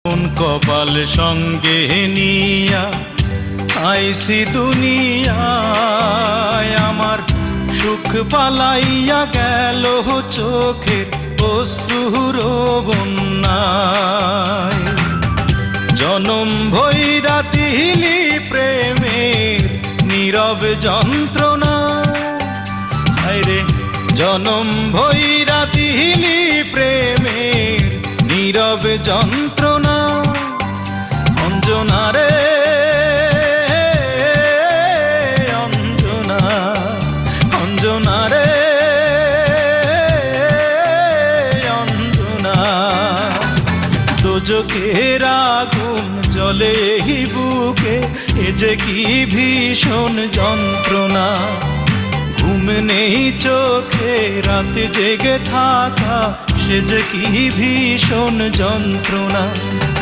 কোন কপাল সঙ্গে নিয়া আইসি দুনিয়ায়, আমার সুখ পালাইয়া গেল চোখের অশ্রুর বন্যায়। জনম ভৈরা দিলি প্রেমের নীরব যন্ত্রণা, আরে জনম ভৈরা দিলি প্রেমের নীরব যন্ত্রণা। অঞ্জনা রে অঞ্জনা, অঞ্জনা রে অঞ্জনা। দোজখের আগুন জ্বলে এই বুকে, এ যে কি ভীষণ যন্ত্রণা। ঘুম নেই চোখে রাত জেগে থাকা, সে যে কি ভীষণ যন্ত্রণা।